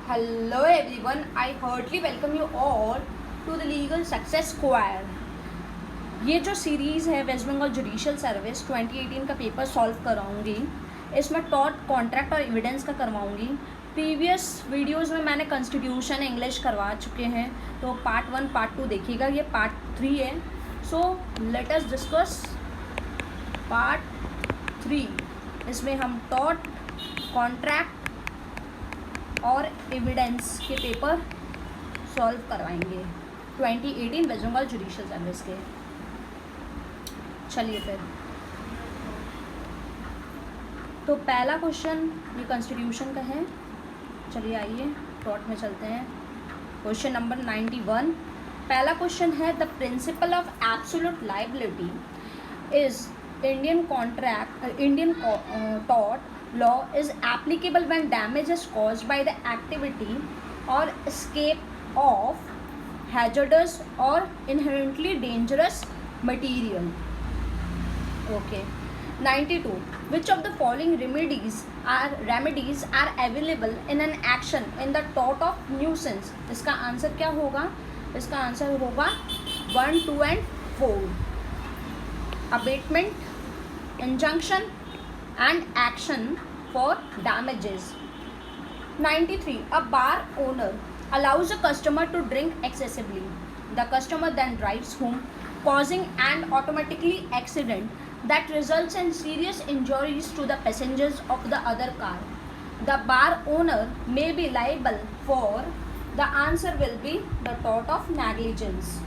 Hello everyone, I heartily welcome you all to the Legal Success Square. ये जो series है waste Bengal judicial service 2018 का paper solve कराऊंगी. इसमें tort contract और evidence का करवाऊंगी. प्रीवियस वीडियोस में मैंने कॉन्स्टिट्यूशन इंग्लिश करवा चुके हैं, तो पार्ट 1 पार्ट 2 देखिएगा. ये पार्ट 3 है. So let us discuss part 3. इसमें हम टॉर्ट कॉन्ट्रैक्ट और एविडेंस के पेपर सॉल्व करवाएंगे 2018 वेस्ट बंगाल जुडिशियल सर्विस के. चलिए फिर, तो पहला क्वेश्चन ये कॉन्स्टिट्यूशन का है. चलिए आइए टॉट में चलते हैं. Question number 91. पहला क्वेश्चन है, the principle of absolute liability is Indian tort law is applicable when damage is caused by the activity or escape of hazardous or inherently dangerous material. Okay. 92. Which of the following remedies are available in an action in the tort of nuisance? इसका answer क्या होगा? इसका answer होगा 1, 2 and 4. Abatement, injunction and action for damages. 93. A bar owner allows a customer to drink excessively. The customer then drives home, causing an automatically accident that results in serious injuries to the passengers of the other car. The bar owner may be liable for, the answer will be the tort of negligence.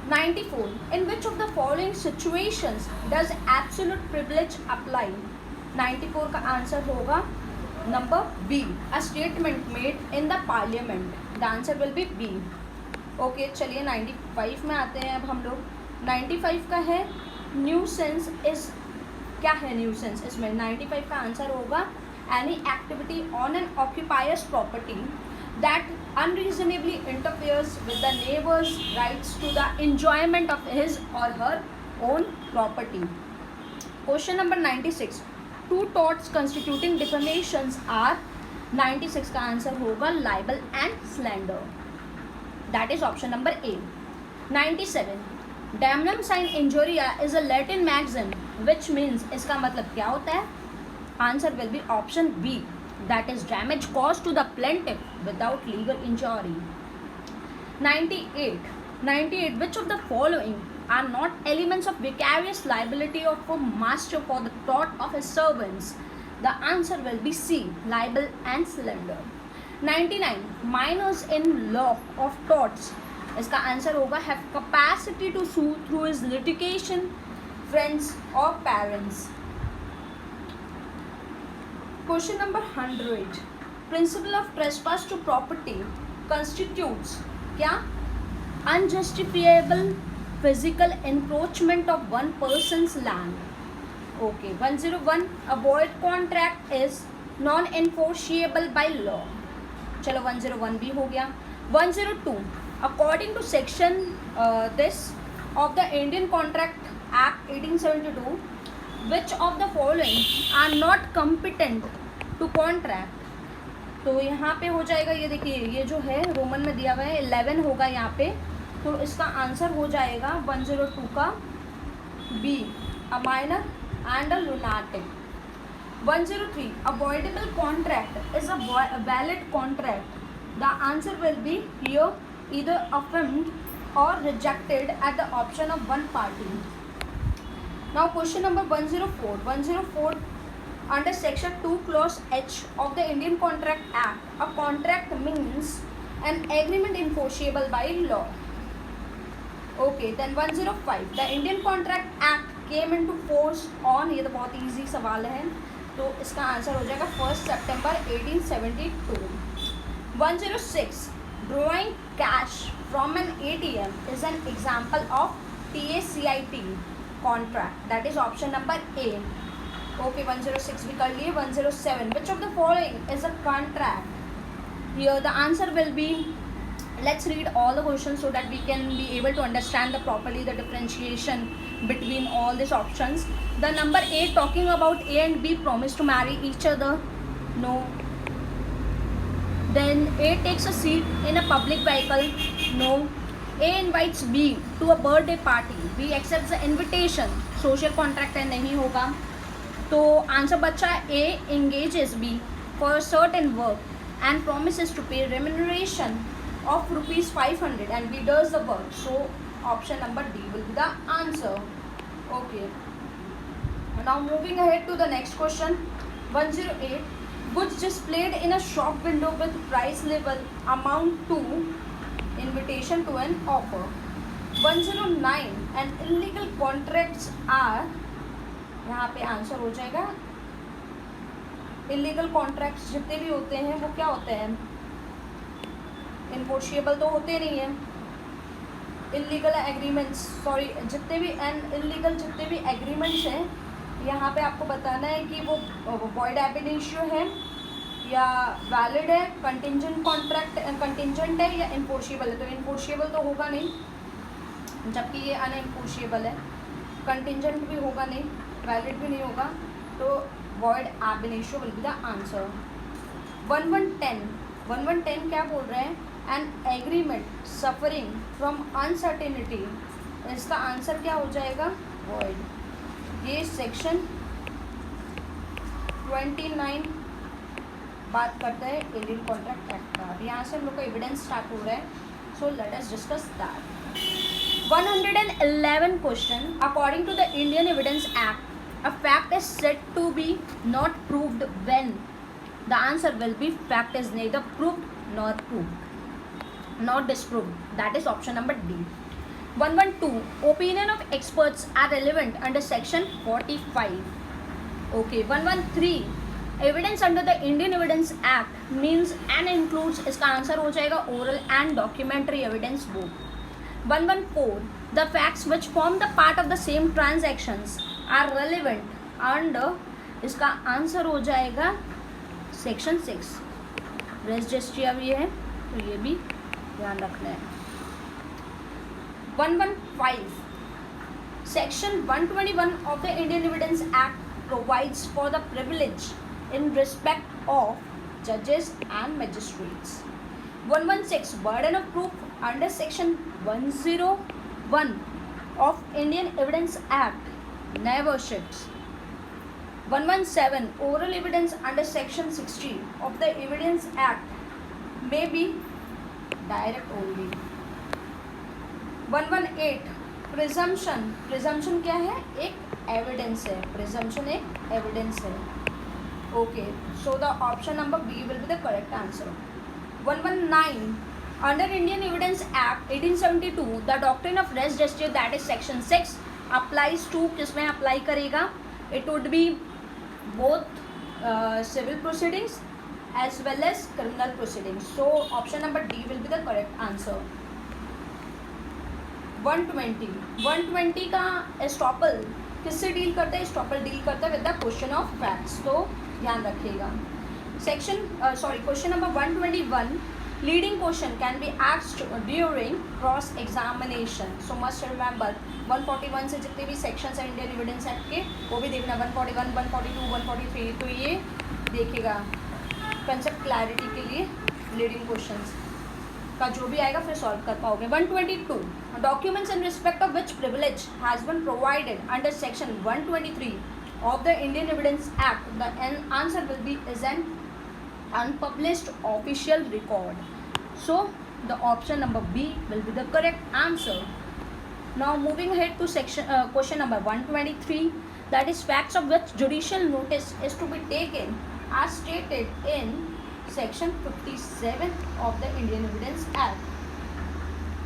94. In which of the following situations does absolute privilege apply? 94 का answer होगा number B, a statement made in the parliament. The answer will be B. Okay, चलिए 95 में आते हैं अब हम लोग. 95 का है न्यूसेंस इज. क्या है न्यूसेंस? इसमें 95 का आंसर होगा any activity on an occupier's property that unreasonably interferes with the neighbor's rights to the enjoyment of his or her own property. Question number 96. Two torts constituting defamations are. 96 का answer होगा libel and slander. That is option number A. 97. Damnum sine injuria is a Latin maxim which means, इसका मतलब क्या होता है? Answer will be option B. That is damage caused to the plaintiff without legal injury. 98. 98. Which of the following are not elements of vicarious liability of a master for the tort of his servants? The answer will be C. Libel and slander. 99. Minors in law of torts. इसका answer होगा have capacity to sue through his litigation, friends or parents. Question number 100. Principle of trespass to property constitutes क्या? Unjustifiable physical encroachment of one person's land. Okay. 101. A void contract is non-enforceable by law. चलो 101 भी हो गया. 102. According to section this of the Indian Contract Act 1872, which of the following are not competent to contract? तो यहाँ पे हो जाएगा, ये देखिए ये जो है रोमन में दिया हुआ है 11 होगा यहाँ पे, तो इसका आंसर हो जाएगा 102 का B, a minor and a lunatic. 103. Avoidable contract is a valid contract. The answer will be here either affirmed or rejected at the option of one party. Now question number 104. 104. Under section 2 clause H of the Indian Contract Act, a contract means an agreement enforceable by law. Okay, then 105. The Indian Contract Act came into force on, ये तो बहुत easy सवाल है, तो इसका answer हो जाएगा 1 September 1872. 106. Drawing cash from an ATM is an example of TACIT contract. That is option number A. Okay, 106 भी कर लिए. 107. Which of the following is a contract? Here the answer will be, let's read all the questions so that we can be able to understand properly the differentiation between all these options. The number A talking about A and B promise to marry each other. No. Then A takes a seat in a public vehicle. No. A invites B to a birthday party. B accepts the invitation. Social contract है, नहीं होगा. तो answer बचा A engages B for a certain work and promises to pay remuneration of ₹500 and B does the work. So option number D will be the answer. Okay. Now moving ahead to the next question. 108. Goods displayed in a shop window with price level amount to invitation to an offer. 109. And illegal contracts are, यहाँ पे answer हो जाएगा illegal contracts जितने भी होते हैं वो क्या होते हैं, इनफोर्शिएबल तो होते नहीं हैं. इलीगल एग्रीमेंट्स, सॉरी, जितने भी इलीगल जितने भी एग्रीमेंट्स हैं यहाँ पे आपको बताना है कि वो वॉइड एब इनिशियो है या वैलिड है, कंटिंजेंट कॉन्ट्रैक्ट कंटिंजेंट है या इनफोर्शिएबल है. तो इनफोर्शिएबल तो होगा नहीं, जबकि ये अनइनफोर्शिएबल है. कंटिंजेंट भी होगा नहीं, वैलिड भी नहीं होगा, तो वॉइड एब initio will be the answer. 1110 क्या बोल रहे हैं, an agreement suffering from uncertainty. इसका आंसर क्या हो जाएगा, वॉइड. ये सेक्शन 29 बात करता है इंडियन कॉन्ट्रैक्ट एक्ट का. यहाँ से हम लोग का एविडेंस स्टार्ट हो रहा है, so let us discuss that. 111 question. According to the Indian Evidence Act, a fact is said to be not proved when the answer will be fact is neither proved nor proved not disproved. That is option number D. 112. Opinion of experts are relevant under section 45. Okay. 113. Evidence under the Indian Evidence Act means and includes, इसका answer हो जाएगा oral and documentary evidence both. 114. The facts which form the part of the same transactions are relevant under, इसका answer हो जाएगा section 6. Res gestia भी है, तो ये भी ध्यान रखना है. 115. Section 121 of the Indian Evidence Act provides for the privilege in respect of judges and magistrates. 116. Burden of proof under Section 101 of Indian Evidence Act never shifts. 117. Oral evidence under Section 60 of the Evidence Act may be direct only. 118. Presumption क्या है, एक evidence है. Presumption एक evidence है. Okay, so the option number B will be the correct answer. 119. Under Indian Evidence Act 1872 the doctrine of res justice that is section 6 applies to, किसमें apply करेगा, it would be both civil proceedings as well as criminal proceedings. So option number D will be the correct answer. 120 का estoppel किससे deal करता है, estoppel deal करता है with the question of facts, तो ध्यान रखिएगा. Question number 121. Leading question can be asked during cross examination. So must remember 141 से जितने भी सेक्शंस हैं इंडियन एविडेंस एक्ट के वो भी देखना. 141, 142, 143, तो ये देखिएगा कंसेप्ट क्लैरिटी के लिए. लीडिंग क्वेश्चंस का जो भी आएगा फिर सॉल्व कर पाओगे. 122. Documents in respect of which privilege has been provided under section 123 of the Indian Evidence Act. The answer will be is an unpublished official record. So the option number B will be the correct answer. Now moving ahead to question number 123, that is facts of which judicial notice is to be taken as stated in section 57 of the Indian Evidence Act.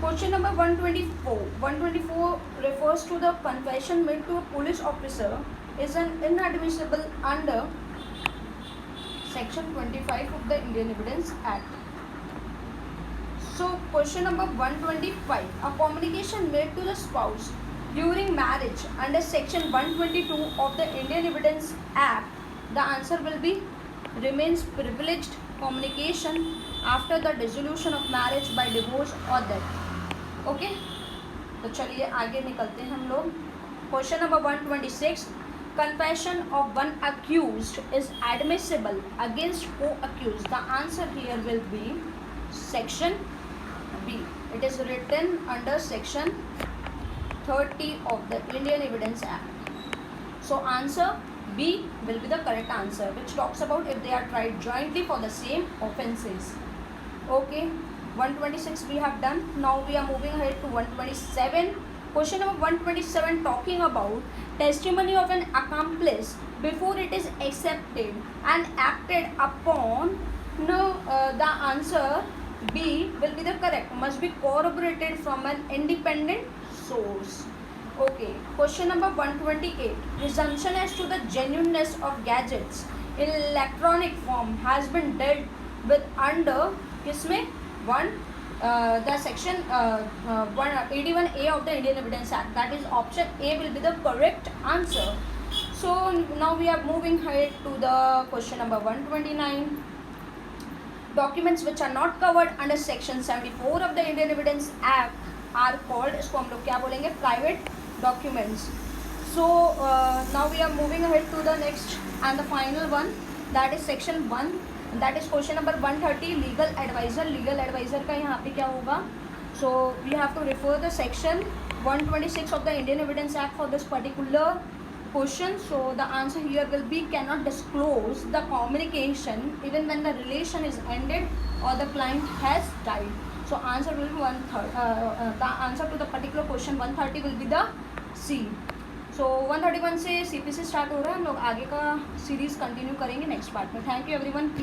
Question number 124. 124 refers to the confession made to a police officer is an inadmissible under section 25 of the Indian Evidence Act. So question number 125. A communication made to the spouse during marriage under section 122 of the Indian Evidence Act, the answer will be remains privileged communication after the dissolution of marriage by divorce or death. Okay, तो चलिए आगे निकलते हैं हम लोग. Question number 126. confession of one accused is admissible against co-accused? The answer here will be section B. It is written under section 30 of the Indian Evidence Act. So answer B will be the correct answer, which talks about if they are tried jointly for the same offences. Okay, 126 we have done. Now we are moving ahead to 127. Question number 127 talking about testimony of an accomplice before it is accepted and acted upon. No, the answer B will be the correct. Must be corroborated from an independent source. Okay, question number 128. Presumption as to the genuineness of gadgets in electronic form has been dealt with under किसमें the section 181A of the Indian Evidence Act. That is option A will be the correct answer. So now we are moving ahead to the question number 129. Documents which are not covered under section 74 of the Indian Evidence Act are called, इसको हम लोग क्या बोलेंगे, private documents. So now we are moving ahead to the next and the final one, that is section 1. That is question number 130, legal advisor. Legal advisor का यहाँ पे क्या होगा? So we have to refer the section 126 of the Indian Evidence Act for this particular question. So the answer here will be cannot disclose the communication even when the relation is ended or the client has died. So answer will be the answer to the particular question 130 will be the C. So 131 से CPC start हो रहा है, हम लोग आगे का series continue करेंगे next part में. Thank you everyone.